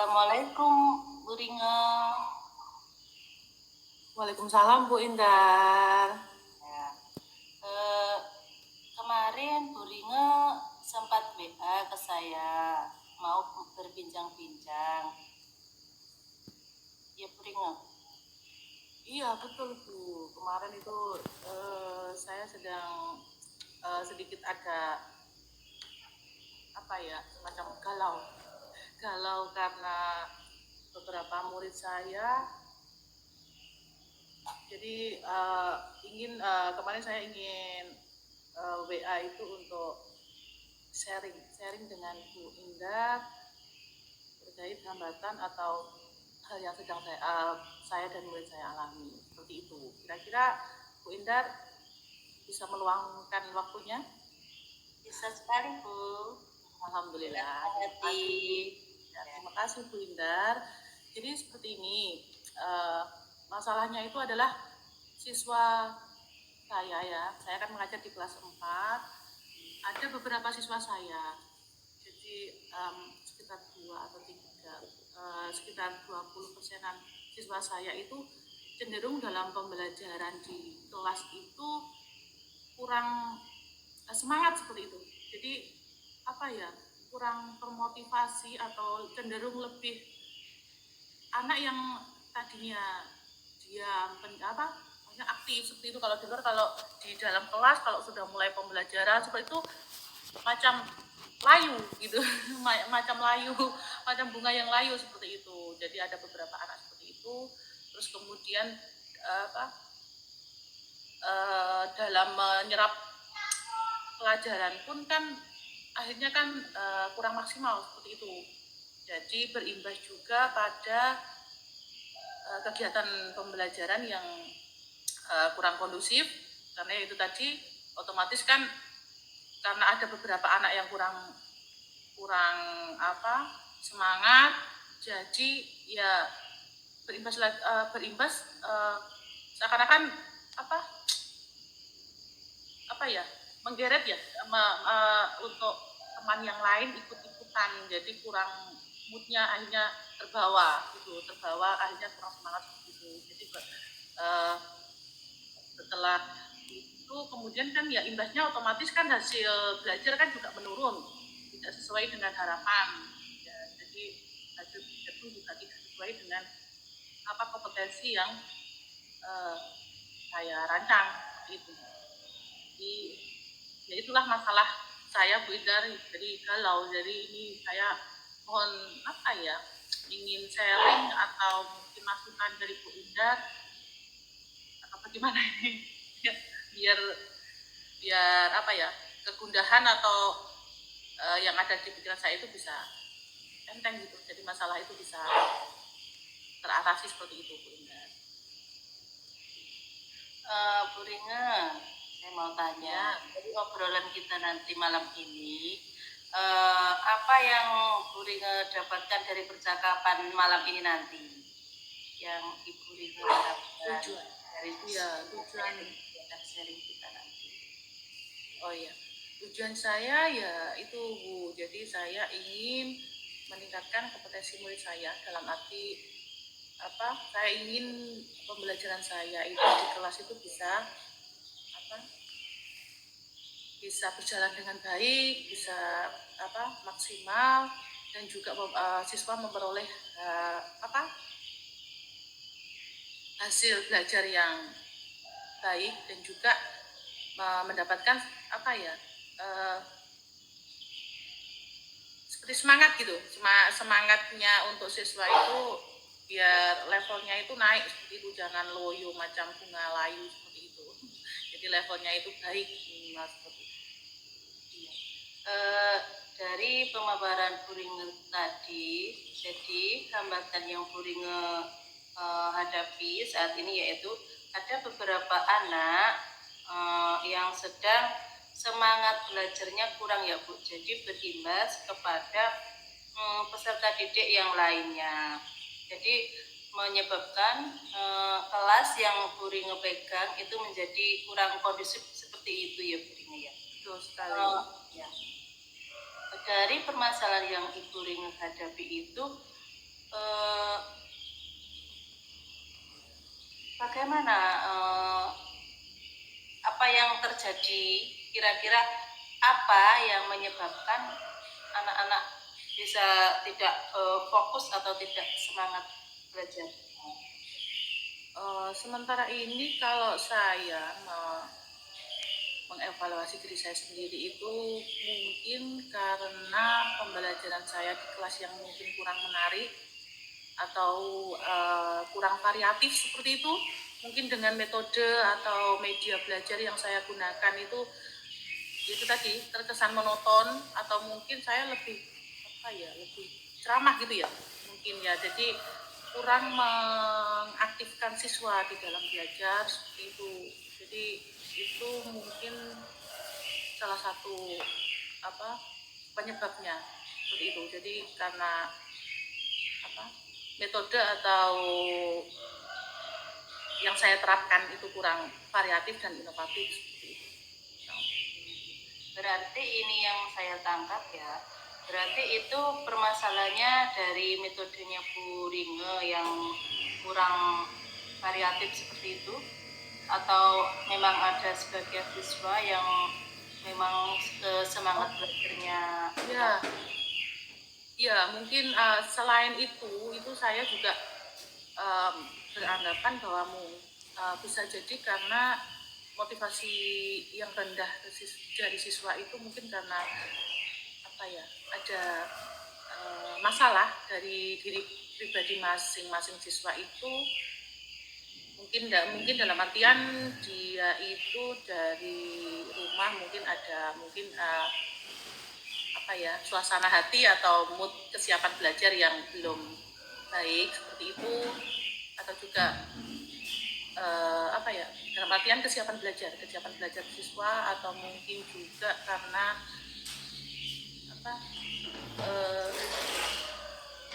Assalamualaikum, Bu Ringa. Waalaikumsalam Bu Indar. Ya. Kemarin Bu Ringa sempat WA ke saya, mau berbincang-bincang. Ya Bu Ringa. Iya betul Bu. Kemarin itu saya sedang sedikit ada semacam galau karena beberapa murid saya. Jadi kemarin saya ingin WA itu untuk sharing dengan Bu Indar terkait hambatan atau hal yang sedang saya dan murid saya alami, seperti itu. Kira-kira Bu Indar bisa meluangkan waktunya? Bisa sekali Bu. Alhamdulillah. Terima kasih Bu Indar. Jadi seperti ini, masalahnya itu adalah siswa saya kan mengajar di kelas 4, ada beberapa siswa saya, jadi sekitar 2 atau 3, sekitar 20%-an siswa saya itu cenderung dalam pembelajaran di kelas itu kurang semangat seperti itu. Jadi kurang termotivasi atau cenderung lebih anak yang tadinya dia aktif seperti itu. Kalau di dalam kelas, kalau sudah mulai pembelajaran seperti itu macam layu gitu macam bunga yang layu seperti itu. Jadi ada beberapa anak seperti itu. Terus kemudian dalam menyerap pelajaran pun kan akhirnya kan kurang maksimal seperti itu. Jadi berimbas juga pada kegiatan pembelajaran yang kurang kondusif, karena itu tadi otomatis kan karena ada beberapa anak yang kurang semangat, jadi ya berimbas seakan-akan menggeret ya untuk teman yang lain ikut-ikutan, jadi kurang moodnya akhirnya terbawa akhirnya kurang semangat gitu. Jadi setelah itu kemudian kan ya imbasnya otomatis kan hasil belajar kan juga menurun, tidak sesuai dengan harapan ya. Jadi hasil belajar itu juga tidak sesuai dengan kompetensi yang saya rancang itu. Jadi ya itulah masalah saya Bu Indar, jadi galau. Jadi ini saya mohon ingin sharing atau mungkin masukan dari Bu Indar atau bagaimana ini biar kegundahan atau yang ada di pikiran saya itu bisa enteng gitu, jadi masalah itu bisa teratasi seperti itu Bu Indar. Bu Ringa, saya mau tanya, dari obrolan kita nanti malam ini, apa yang Bu Ringa dapatkan dari percakapan malam ini nanti? Yang Ibu Ringa dapatkan dari tujuan sharing kita nanti. Oh iya, tujuan saya ya itu Bu, jadi saya ingin meningkatkan kompetensi murid saya, dalam arti saya ingin pembelajaran saya itu di kelas itu bisa berjalan dengan baik, bisa maksimal, dan juga siswa memperoleh hasil belajar yang baik, dan juga mendapatkan seperti semangat gitu, semangatnya untuk siswa itu biar levelnya itu naik seperti itu, jangan loyo macam bunga layu seperti itu. Jadi levelnya itu baik seperti itu. Dari pemaparan Bu Ringa tadi, jadi hambatan yang Bu Ringa hadapi saat ini yaitu ada beberapa anak yang sedang semangat belajarnya kurang ya Bu, jadi berimbas kepada peserta didik yang lainnya. Jadi menyebabkan kelas yang Bu Ringa pegang itu menjadi kurang kondusif seperti itu ya Bu Ringa ya. Betul sekali. Ya. Dari permasalahan yang Ibu Ringa hadapi itu, eh, bagaimana apa yang terjadi, kira-kira apa yang menyebabkan anak-anak bisa tidak fokus atau tidak semangat belajar? Sementara ini kalau saya mengevaluasi diri saya sendiri itu mungkin karena pembelajaran saya di kelas yang mungkin kurang menarik atau kurang variatif seperti itu. Mungkin dengan metode atau media belajar yang saya gunakan itu tadi terkesan monoton, atau mungkin saya lebih lebih ceramah gitu ya mungkin ya, jadi kurang mengaktifkan siswa di dalam belajar seperti itu. Jadi itu mungkin salah satu penyebabnya seperti itu. Jadi karena metode atau yang saya terapkan itu kurang variatif dan inovatif seperti itu. Berarti ini yang saya tangkap ya, berarti itu permasalahannya dari metodenya Bu Ringe yang kurang variatif seperti itu, atau memang ada sebagian siswa yang memang semangat belajarnya? Ya mungkin selain itu saya juga beranggapan bahwa bisa jadi karena motivasi yang rendah dari siswa itu mungkin karena ada masalah dari diri pribadi masing-masing siswa itu, mungkin dalam artian dia itu dari rumah mungkin ada suasana hati atau mood kesiapan belajar yang belum baik seperti itu, atau juga dalam artian kesiapan belajar siswa, atau mungkin juga karena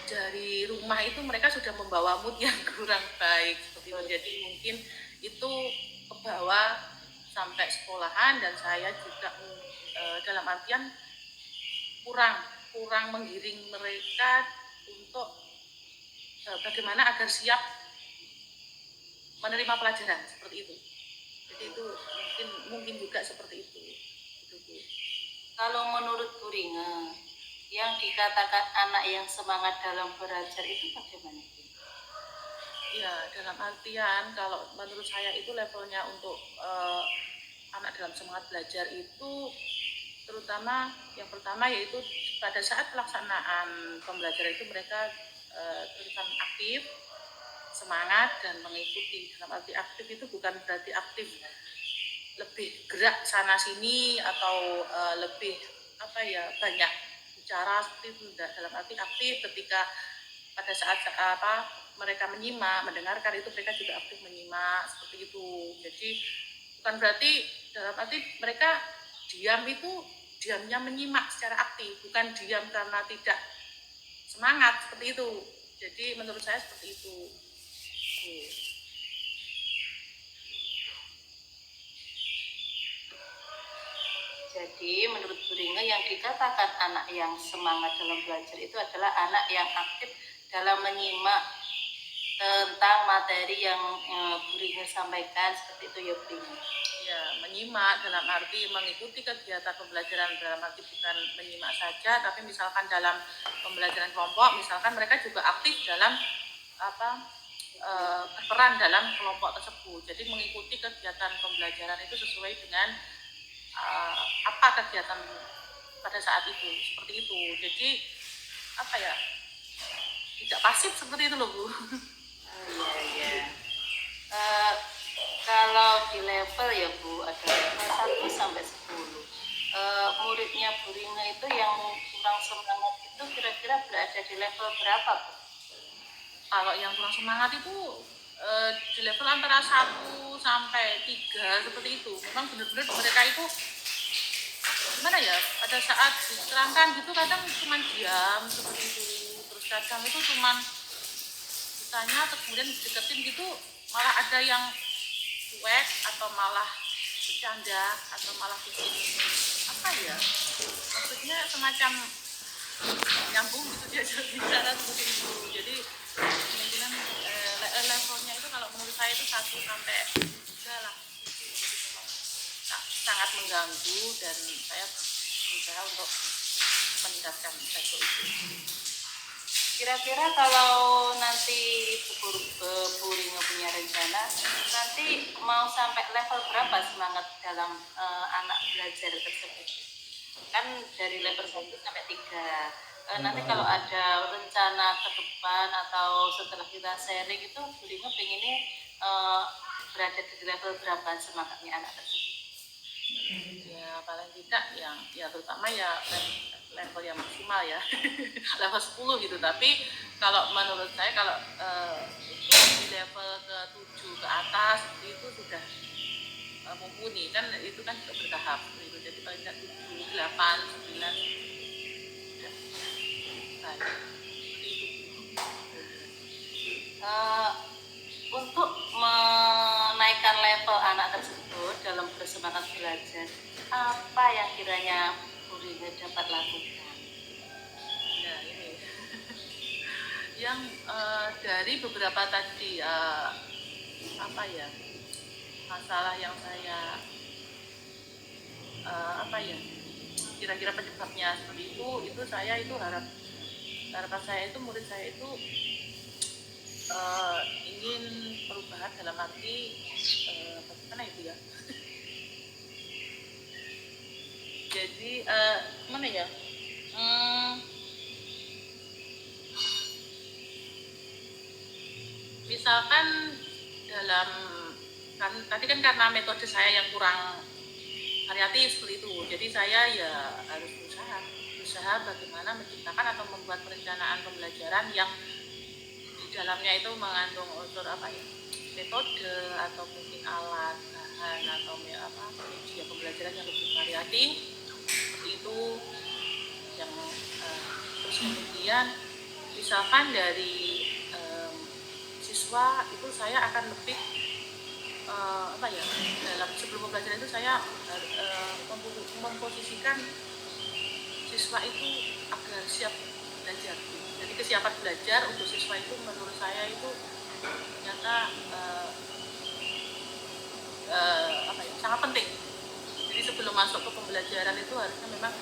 dari rumah itu mereka sudah membawa mood yang kurang baik seperti itu. Jadi mungkin itu kebawa sampai sekolahan, dan saya juga dalam artian kurang menggiring mereka untuk bagaimana agar siap menerima pelajaran seperti itu. Jadi itu mungkin juga seperti itu. Kalau menurut Bu Ringe, yang dikatakan anak yang semangat dalam belajar itu bagaimana? Ya, dalam artian kalau menurut saya itu levelnya untuk anak dalam semangat belajar itu terutama yang pertama yaitu pada saat pelaksanaan pembelajaran itu mereka terlihat aktif, semangat, dan mengikuti. Dalam arti aktif itu bukan berarti aktif lebih gerak sana sini atau lebih banyak bicara seperti itu. Dalam arti aktif ketika pada saat mereka menyimak, mendengarkan, itu mereka juga aktif menyimak seperti itu. Jadi bukan berarti dalam arti mereka diamnya menyimak secara aktif, bukan diam karena tidak semangat seperti itu. Jadi menurut saya seperti itu. Jadi menurut Bu Ringe yang dikatakan anak yang semangat dalam belajar itu adalah anak yang aktif dalam menyimak tentang materi yang Bu Ringe sampaikan seperti itu ya Bu Ringe. Ya, menyimak dalam arti mengikuti kegiatan pembelajaran, dalam arti bukan menyimak saja, tapi misalkan dalam pembelajaran kelompok, misalkan mereka juga aktif dalam berperan dalam kelompok tersebut. Jadi mengikuti kegiatan pembelajaran itu sesuai dengan apa kegiatan pada saat itu, seperti itu. Jadi tidak pasif seperti itu loh Bu. Iya. Kalau di level ya Bu, ada level 1 sampai 10. Muridnya Bu Ringe itu yang kurang semangat itu kira-kira berada di level berapa Bu? Kalau yang kurang semangat itu di level antara 1 sampai 3 seperti itu. Memang benar-benar mereka itu gimana ya, pada saat diterangkan gitu kadang cuma diam seperti itu, terus kadang itu cuma ditanya terus kemudian dideketin gitu, malah ada yang cuek atau malah bercanda atau malah bikin maksudnya semacam nyambung gitu diajak bicara seperti itu. Jadi kemungkinan levelnya itu kalau menurut saya itu 1 sampai 3 lah. Jadi memang sangat mengganggu dan saya berusaha untuk meningkatkan level itu. Kira-kira kalau nanti Bu Ringo punya rencana, nanti mau sampai level berapa semangat dalam anak belajar tersebut? Kan dari level 1 sampai 3. Nanti kalau ada rencana ke depan atau setelah kita sharing itu, Bu Ringo pengennya berada di level berapa semangatnya anak tersebut? Ya paling tidak yang ya terutama ya level yang maksimal ya level 10 gitu. Tapi kalau menurut saya kalau di level ke-7 ke atas itu sudah mumpuni, kan itu kan juga bertahap gitu. Jadi paling tidak 7, 8, 9 sudah baik. Untuk menaikkan level anak tersebut dalam bersemangat belajar, apa yang kiranya Bu Ringo dapat lakukan? Ya ini yang dari beberapa tadi apa ya masalah yang saya apa ya kira-kira penyebabnya seperti itu saya itu harapan saya itu murid saya itu ingin perubahan dalam arti bagaimana itu ya jadi mana ya misalkan dalam kan tadi kan karena metode saya yang kurang variatif seperti itu, jadi saya ya harus berusaha bagaimana menciptakan atau membuat perencanaan pembelajaran yang di dalamnya itu mengandung unsur apa ya metode atau mungkin alat bahan atau apa media pembelajaran yang lebih variatif seperti itu yang terus kemudian misalkan dari siswa itu saya akan lebih apa ya dalam sebelum pembelajaran itu saya memposisikan siswa itu agar siap belajar. Jadi kesiapan belajar untuk siswa itu menurut saya itu ternyata apa ya sangat penting. Jadi sebelum masuk ke pembelajaran itu harusnya memang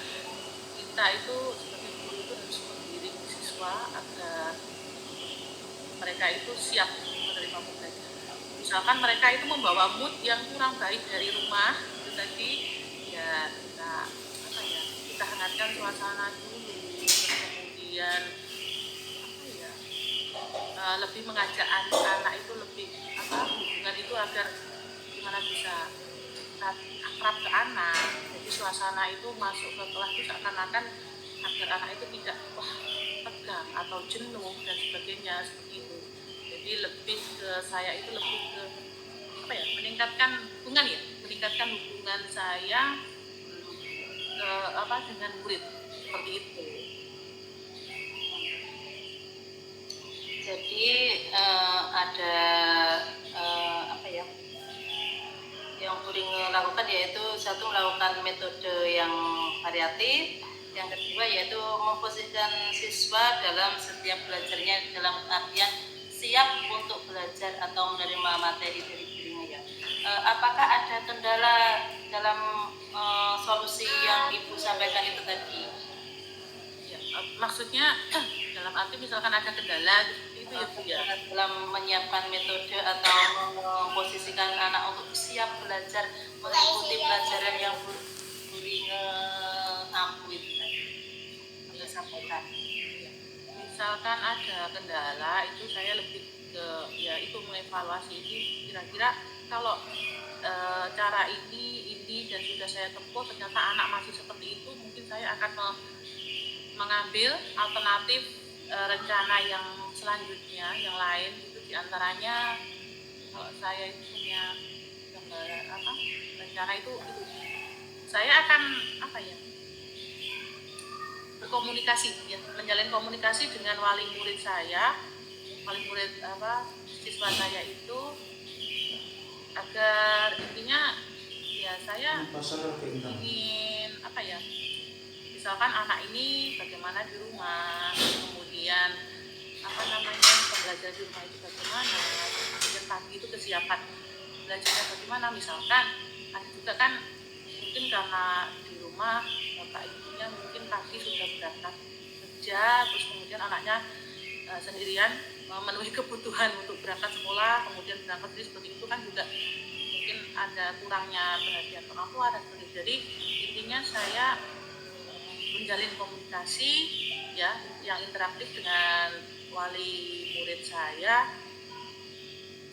kita itu sebagai guru itu harus membimbing siswa agar mereka itu siap menerima pembelajaran. Misalkan mereka itu membawa mood yang kurang baik dari rumah itu tadi ya kita apa ya kita hangatkan suasana dulu, kemudian apa ya lebih mengajak anak itu lebih apa hubungan itu agar gimana bisa akrab ke anak. Jadi suasana itu masuk ke kelas itu seakan-akan agar anak itu tidak wah tegang atau jenuh dan sebagainya seperti itu. Jadi lebih ke saya itu lebih ke apa ya meningkatkan hubungan saya ke apa dengan murid seperti itu. Jadi ada apa ya yang Bu Ringo lakukan yaitu satu melakukan metode yang variatif, yang kedua yaitu memposisikan siswa dalam setiap belajarnya dalam artian siap untuk belajar atau menerima materi dari gurunya ya. Apakah ada kendala dalam solusi yang Ibu sampaikan itu tadi? Ya, maksudnya dalam arti misalkan ada kendala itu ya Bu ya. Dalam menyiapkan metode atau memposisikan anak untuk siap belajar mengikuti pelajaran yang Bu Ringo ampu itu tadi Anda sampaikan. Misalkan ada kendala itu saya lebih ke ya itu mengevaluasi ini kira-kira kalau cara ini dan sudah saya tempuh ternyata anak masih seperti itu mungkin saya akan mengambil alternatif rencana yang selanjutnya yang lain itu diantaranya kalau saya itu punya apa rencana itu saya akan apa ya berkomunikasi ya menjalin komunikasi dengan wali murid siswa saya itu agar intinya ya saya ingin apa ya misalkan anak ini bagaimana di rumah, kemudian apa namanya pembelajaran di rumah itu bagaimana, kemudian pagi itu kesiapan belajarnya bagaimana. Misalkan ada juga kan mungkin karena di rumah bapak ibunya mungkin pagi sudah berangkat kerja, terus kemudian anaknya sendirian memenuhi kebutuhan untuk berangkat sekolah, kemudian berangkat jadi seperti itu kan juga mungkin ada kurangnya perhatian orang tua dan sebagainya. Jadi intinya saya menjalin komunikasi ya yang interaktif dengan wali murid saya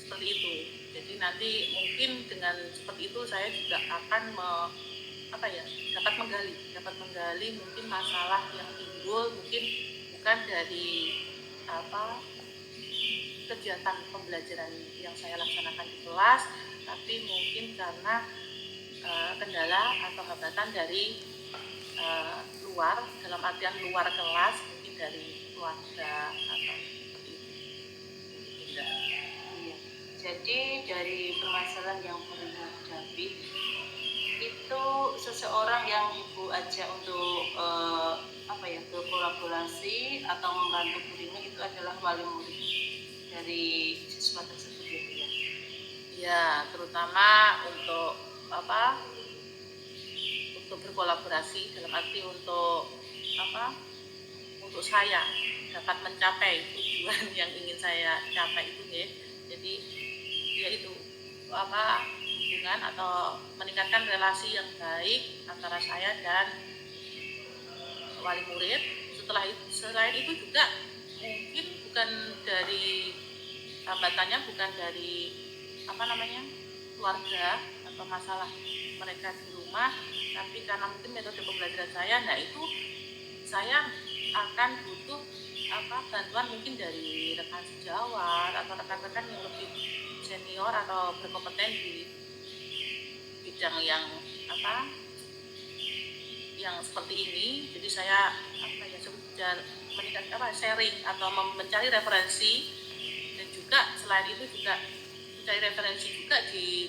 seperti itu. Jadi nanti mungkin dengan seperti itu saya juga akan dapat menggali mungkin masalah yang timbul mungkin bukan dari kegiatan pembelajaran yang saya laksanakan di kelas, tapi mungkin karena kendala atau hambatan dari luar, dalam artian luar kelas, mungkin dari keluarga atau seperti itu. Iya. Jadi dari permasalahan yang Puring hadapi itu seseorang yang ibu ajak untuk berkolaborasi atau membantu Puring itu adalah wali murid dari siswa tersebut ya. Ya, terutama untuk untuk berkolaborasi dalam arti untuk saya dapat mencapai tujuan yang ingin saya capai itu ya. Jadi yaitu hubungan atau meningkatkan relasi yang baik antara saya dan wali murid. Selain itu juga mungkin bukan dari hambatannya bukan dari keluarga atau masalah mereka di rumah, tapi karena mungkin metode pembelajaran saya, nah itu saya akan butuh bantuan mungkin dari rekan sejawat atau rekan-rekan yang lebih senior atau berkompeten di bidang yang seperti ini. Jadi saya sharing atau mencari referensi, dan juga selain itu juga mencari referensi juga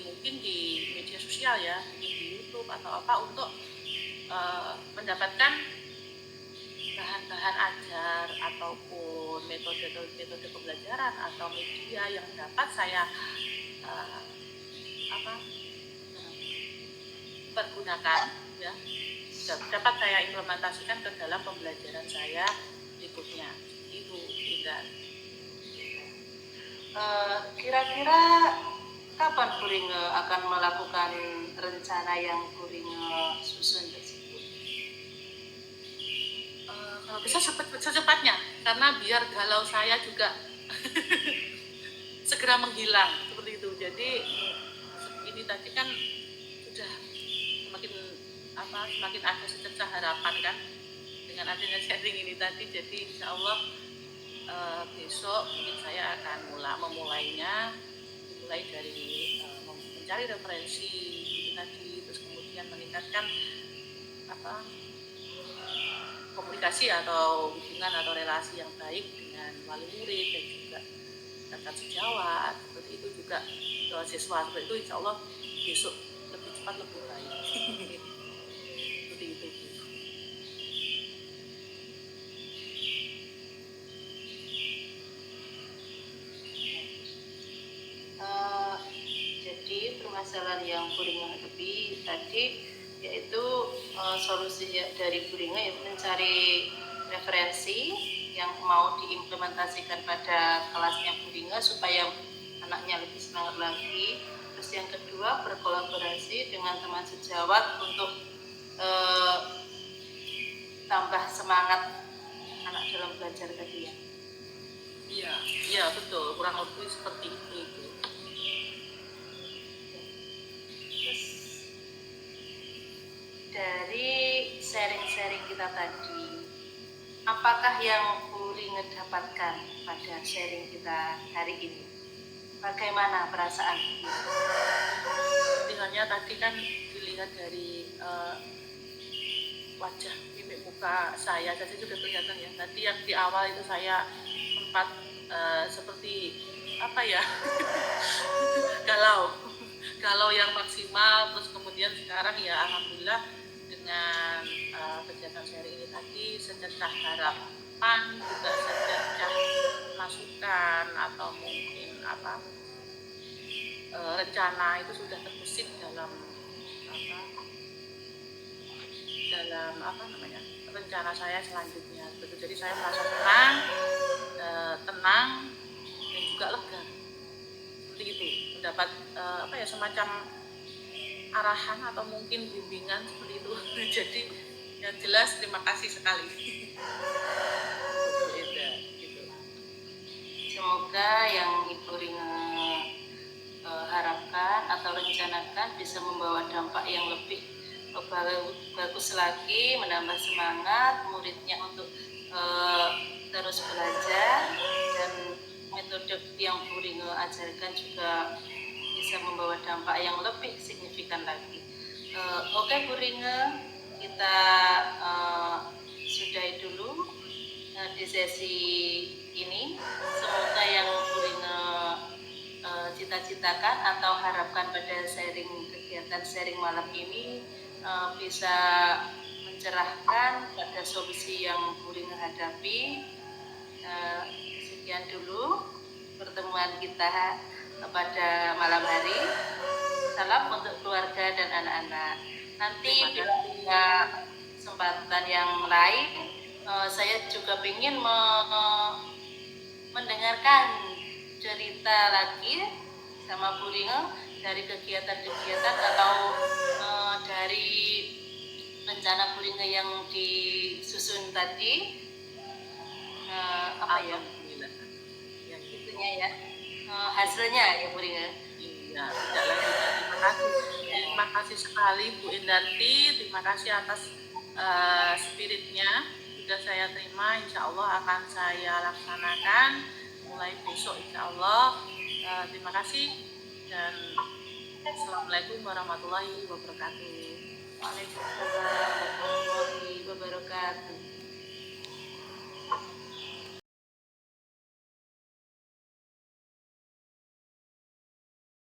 mungkin di media sosial ya, mungkin di YouTube atau untuk mendapatkan bahan-bahan ajar ataupun metode pembelajaran atau media yang dapat saya pergunakan ya, dapat saya implementasikan ke dalam pembelajaran saya berikutnya. Itu Indah. Kira-kira kapan Puring akan melakukan rencana yang Puring susun tersebut? Kalau bisa secepatnya, karena biar galau saya juga segera menghilang seperti itu. Jadi ini tadi kan sudah semakin ada secercah harapan kan dengan adanya sharing ini tadi. Jadi insya Allah besok mungkin saya akan mulai dari mencari referensi itu tadi, terus kemudian meningkatkan komunikasi atau hubungan atau relasi yang baik dengan wali murid dan juga rekan sejawat. Seperti itu juga siswa, seperti itu insya Allah besok lebih cepat lebih baik. Seperti itu. Jadi permasalahan yang Puring hadapi tadi yaitu solusi dari Puring yaitu mencari referensi yang mau diimplementasikan pada kelasnya Puring supaya anaknya lebih semangat lagi. Terus yang kedua, berkolaborasi dengan teman sejawat untuk tambah semangat anak dalam belajar tadi ya. Iya betul, kurang lebih seperti itu. Terus dari sharing-sharing kita tadi, apakah yang Puring dapatkan pada sharing kita hari ini? Bagaimana perasaan? Lihatnya tadi kan dilihat dari wajah mimik muka saya saja sudah kelihatan ya. Tadi yang di awal itu saya sempat seperti galau yang maksimal, terus kemudian sekarang ya alhamdulillah dengan kegiatan sharing ini tadi secercah harapan, juga secercah masukan atau mungkin rencana itu sudah terbesit dalam rencana saya selanjutnya. Betul. Jadi saya merasa tenang dan juga lega. Seperti itu, mendapat semacam arahan atau mungkin bimbingan seperti itu. Jadi yang jelas terima kasih sekali. Gitu. Semoga yang Ibu Rina harapkan atau rencanakan bisa membawa dampak yang lebih bagus lagi, menambah semangat muridnya untuk terus belajar, dan metode yang Bu Rina ajarkan juga bisa membawa dampak yang lebih signifikan lagi. Oke Bu Rina, kita sudahi dulu di sesi ini. Semoga yang Bu Rina cita-citakan atau harapkan pada kegiatan sharing malam ini bisa mencerahkan pada solusi yang Bu Rina hadapi. Sekian dulu pertemuan kita pada malam hari. Salam untuk keluarga dan anak-anak. Nanti bila ada kesempatan yang lain, saya juga ingin mendengarkan cerita lagi sama Bu Rina dari kegiatan-kegiatan atau dari rencana Bu Rina yang disusun tadi. Itunya ya, hasilnya ya Bu Rina. Iya, tidak lagi. Terima kasih. Terima kasih sekali Bu Indarti. Terima kasih atas spiritnya. Sudah saya terima, insya Allah akan saya laksanakan mulai besok insya Allah. Terima kasih dan Assalamualaikum warahmatullahi wabarakatuh. Waalaikumsalam warahmatullahi wabarakatuh.